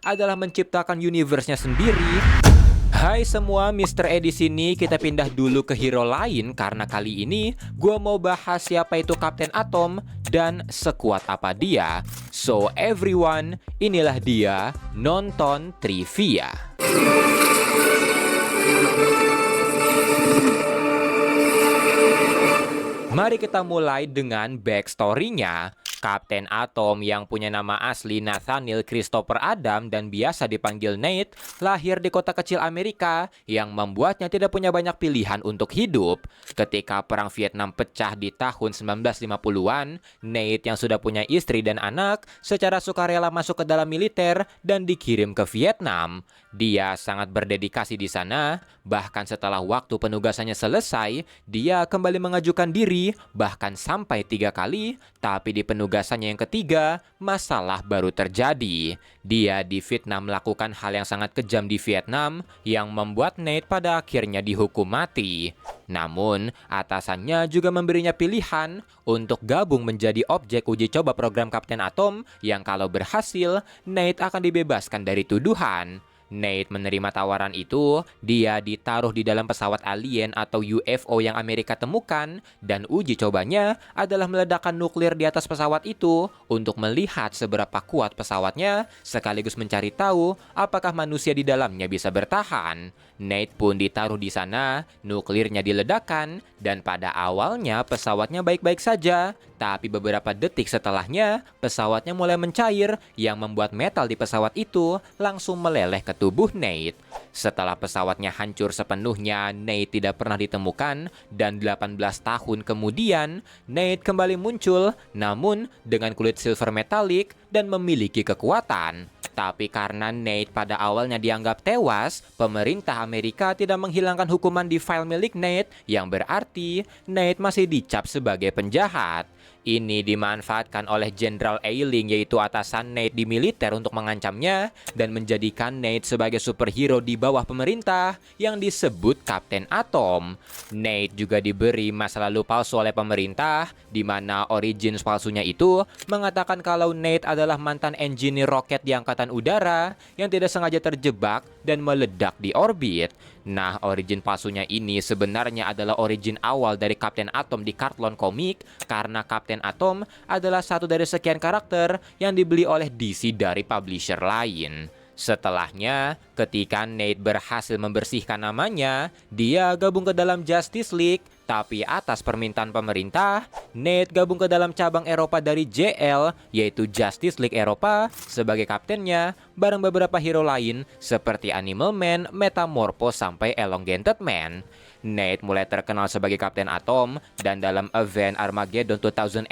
adalah menciptakan universe-nya sendiri. Hai semua, Mr. E di sini. Kita pindah dulu ke hero lain karena kali ini gua mau bahas siapa itu Kapten Atom dan sekuat apa dia. So everyone, inilah dia nonton trivia. Mari kita mulai dengan backstory-nya. Kapten Atom yang punya nama asli Nathaniel Christopher Adam dan biasa dipanggil Nate, lahir di kota kecil Amerika yang membuatnya tidak punya banyak pilihan untuk hidup. Ketika Perang Vietnam pecah di tahun 1950-an, Nate yang sudah punya istri dan anak secara sukarela masuk ke dalam militer dan dikirim ke Vietnam. Dia sangat berdedikasi di sana, bahkan setelah waktu penugasannya selesai, dia kembali mengajukan diri, bahkan sampai 3 kali, tapi di penugasannya yang ketiga, masalah baru terjadi. Dia difitnah melakukan hal yang sangat kejam di Vietnam, yang membuat Nate pada akhirnya dihukum mati. Namun, atasannya juga memberinya pilihan untuk gabung menjadi objek uji coba program Kapten Atom, yang kalau berhasil, Nate akan dibebaskan dari tuduhan. Nate menerima tawaran itu, dia ditaruh di dalam pesawat alien atau UFO yang Amerika temukan, dan uji cobanya adalah meledakkan nuklir di atas pesawat itu untuk melihat seberapa kuat pesawatnya, sekaligus mencari tahu apakah manusia di dalamnya bisa bertahan. Nate pun ditaruh di sana, nuklirnya diledakkan, dan pada awalnya pesawatnya baik-baik saja, tapi beberapa detik setelahnya, pesawatnya mulai mencair yang membuat metal di pesawat itu langsung meleleh ke tubuh Nate. Setelah pesawatnya hancur sepenuhnya, Nate tidak pernah ditemukan dan 18 tahun kemudian, Nate kembali muncul namun dengan kulit silver metalik dan memiliki kekuatan. Tapi karena Nate pada awalnya dianggap tewas, pemerintah Amerika tidak menghilangkan hukuman di file milik Nate, yang berarti Nate masih dicap sebagai penjahat. Ini dimanfaatkan oleh Jenderal Eiling, yaitu atasan Nate di militer, untuk mengancamnya dan menjadikan Nate sebagai superhero di bawah pemerintah yang disebut Kapten Atom. Nate juga diberi masa lalu palsu oleh pemerintah, di mana origin palsunya itu mengatakan kalau Nate adalah mantan engineer roket di Angkatan Udara yang tidak sengaja terjebak dan meledak di orbit. Nah, origin palsunya ini sebenarnya adalah origin awal dari Kapten Atom di kartun komik, karena Kapten Atom adalah satu dari sekian karakter yang dibeli oleh DC dari publisher lain. Setelahnya, ketika Nate berhasil membersihkan namanya, dia gabung ke dalam Justice League, tapi atas permintaan pemerintah, Nate gabung ke dalam cabang Eropa dari JL, yaitu Justice League Eropa, sebagai kaptennya, bareng beberapa hero lain seperti Animal Man, Metamorpho, sampai Elongated Man. Nate mulai terkenal sebagai Kapten Atom, dan dalam event Armageddon 2001,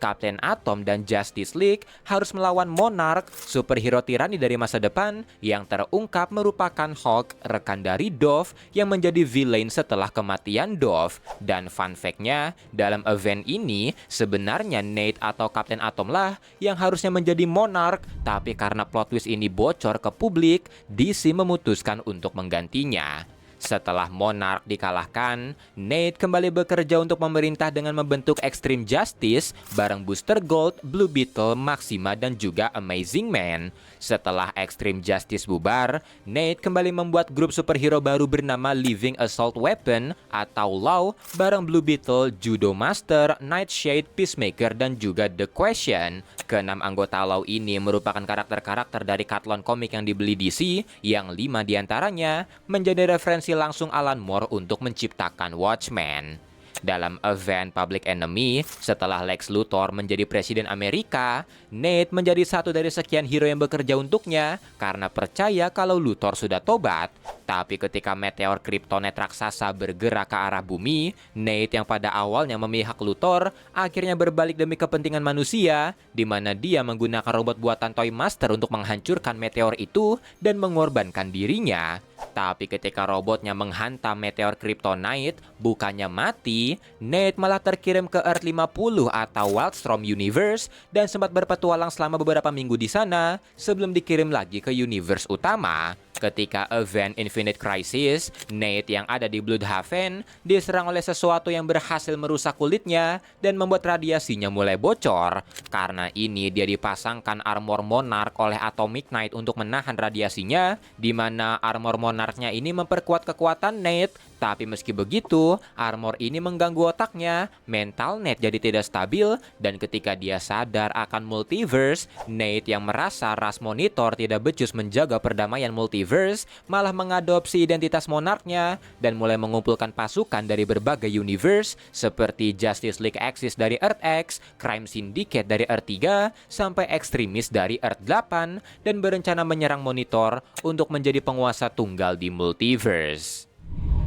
Kapten Atom dan Justice League harus melawan Monarch, superhero tirani dari masa depan yang terungkap merupakan Hulk, rekan dari Dove, yang menjadi villain setelah kematian Dove. Dan fun fact-nya, dalam event ini sebenarnya Nate atau Kapten Atom lah yang harusnya menjadi Monarch, tapi karena plot twist ini bocor ke publik, DC memutuskan untuk menggantinya. Setelah Monarch dikalahkan, Nate kembali bekerja untuk pemerintah dengan membentuk Extreme Justice bareng Booster Gold, Blue Beetle, Maxima, dan juga Amazing Man. Setelah Extreme Justice bubar, Nate kembali membuat grup superhero baru bernama Living Assault Weapon atau LAW bareng Blue Beetle, Judo Master, Nightshade, Peacemaker, dan juga The Question. Keenam anggota LAW ini merupakan karakter-karakter dari kartun komik yang dibeli DC, yang 5 diantaranya menjadi referensi langsung Alan Moore untuk menciptakan Watchmen. Dalam event Public Enemy, setelah Lex Luthor menjadi presiden Amerika, Nate menjadi satu dari sekian hero yang bekerja untuknya karena percaya kalau Luthor sudah tobat. Tapi ketika meteor Kryptonite raksasa bergerak ke arah bumi, Nate yang pada awalnya memihak Luthor akhirnya berbalik demi kepentingan manusia, di mana dia menggunakan robot buatan Toy Master untuk menghancurkan meteor itu dan mengorbankan dirinya. Tapi ketika robotnya menghantam meteor Kryptonite, bukannya mati, Nate malah terkirim ke Earth 50 atau Wildstorm Universe dan sempat berpetualang selama beberapa minggu di sana sebelum dikirim lagi ke universe utama. Ketika event Infinite Crisis, Nate yang ada di Bloodhaven diserang oleh sesuatu yang berhasil merusak kulitnya dan membuat radiasinya mulai bocor. Karena ini dia dipasangkan armor Monarch oleh Atomic Knight untuk menahan radiasinya, di mana armor Monarch-nya ini memperkuat kekuatan Nate. Tapi meski begitu, armor ini mengganggu otaknya, mental Nate jadi tidak stabil, dan ketika dia sadar akan multiverse, Nate yang merasa ras monitor tidak becus menjaga perdamaian multiverse, malah mengadopsi identitas monarknya dan mulai mengumpulkan pasukan dari berbagai universe seperti Justice League Axis dari Earth X, Crime Syndicate dari Earth 3, sampai ekstremis dari Earth 8, dan berencana menyerang monitor untuk menjadi penguasa tunggal di multiverse.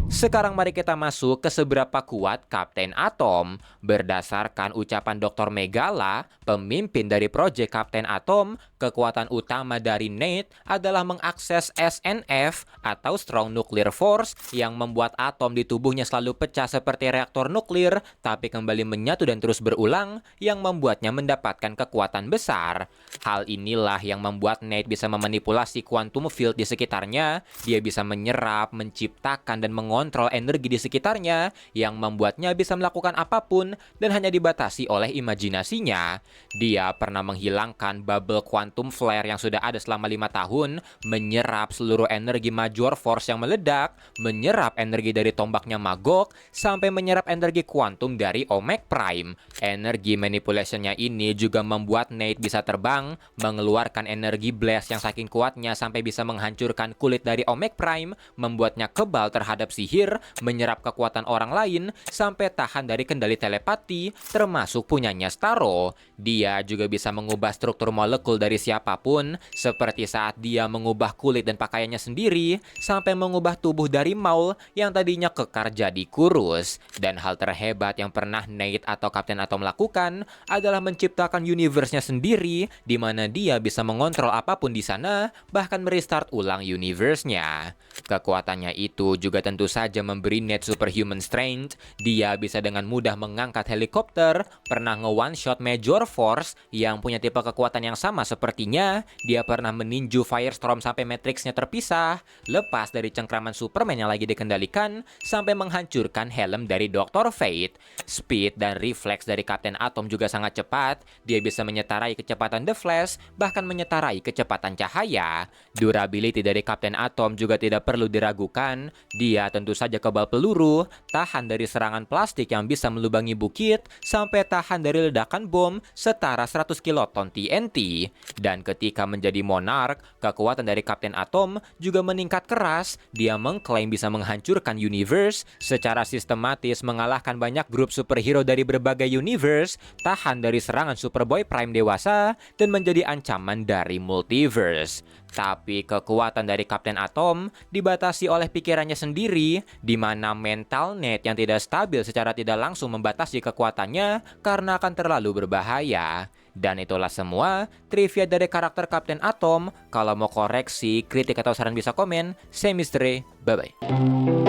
Sekarang mari kita masuk ke seberapa kuat Kapten Atom. Berdasarkan ucapan Dr. Megala, pemimpin dari proyek Kapten Atom, kekuatan utama dari Nate adalah mengakses SNF atau Strong Nuclear Force yang membuat atom di tubuhnya selalu pecah seperti reaktor nuklir, tapi kembali menyatu dan terus berulang, yang membuatnya mendapatkan kekuatan besar. Hal inilah yang membuat Nate bisa memanipulasi quantum field di sekitarnya. Dia bisa menyerap, menciptakan, dan mengontrol energi di sekitarnya, yang membuatnya bisa melakukan apapun dan hanya dibatasi oleh imajinasinya. Dia pernah menghilangkan bubble quantum flare yang sudah ada selama 5 tahun, menyerap seluruh energi major force yang meledak, menyerap energi dari tombaknya Magog, sampai menyerap energi kuantum dari Omega Prime. Energi manipulationnya ini juga membuat Nate bisa terbang, mengeluarkan energi blast yang saking kuatnya sampai bisa menghancurkan kulit dari Omega Prime, membuatnya kebal terhadap sihir, menyerap kekuatan orang lain, sampai tahan dari kendali telepati, termasuk punyanya Starro. Dia juga bisa mengubah struktur molekul dari siapapun, seperti saat dia mengubah kulit dan pakaiannya sendiri, sampai mengubah tubuh dari Maul yang tadinya kekar jadi kurus. Dan hal terhebat yang pernah Nate atau Kapten Atom lakukan adalah menciptakan universe-nya sendiri, di mana dia bisa mengontrol apapun di sana, bahkan merestart ulang universe-nya. Kekuatannya itu juga tentu saja memberi Nate superhuman strength. Dia bisa dengan mudah mengangkat helikopter, pernah nge-one shot Major Force yang punya tipe kekuatan yang sama sepertinya. Dia pernah meninju Firestorm sampai Matrix-nya terpisah, lepas dari cengkraman Superman yang lagi dikendalikan, sampai menghancurkan helm dari Dr. Fate. Speed dan refleks dari Kapten Atom juga sangat cepat. Dia bisa menyetarai kecepatan The Flash, bahkan menyetarai kecepatan cahaya. Durability dari Kapten Atom juga tidak perlu diragukan. Dia tentu saja kebal peluru, tahan dari serangan plastik yang bisa melubangi bukit, sampai tahan dari ledakan bom setara 100 kiloton TNT. Dan ketika menjadi Monarch, kekuatan dari Kapten Atom juga meningkat keras. Dia mengklaim bisa menghancurkan universe, secara sistematis mengalahkan banyak grup superhero dari berbagai universe, tahan dari serangan Superboy Prime dewasa, dan menjadi ancaman dari multiverse. Tapi kekuatan dari Kapten Atom dibatasi oleh pikirannya sendiri, di mana mental Nate yang tidak stabil secara tidak langsung membatasi kekuatannya karena akan terlalu berbahaya. Dan itulah semua trivia dari karakter Kapten Atom. Kalau mau koreksi, kritik atau saran bisa komen. Saya Misteri, bye-bye.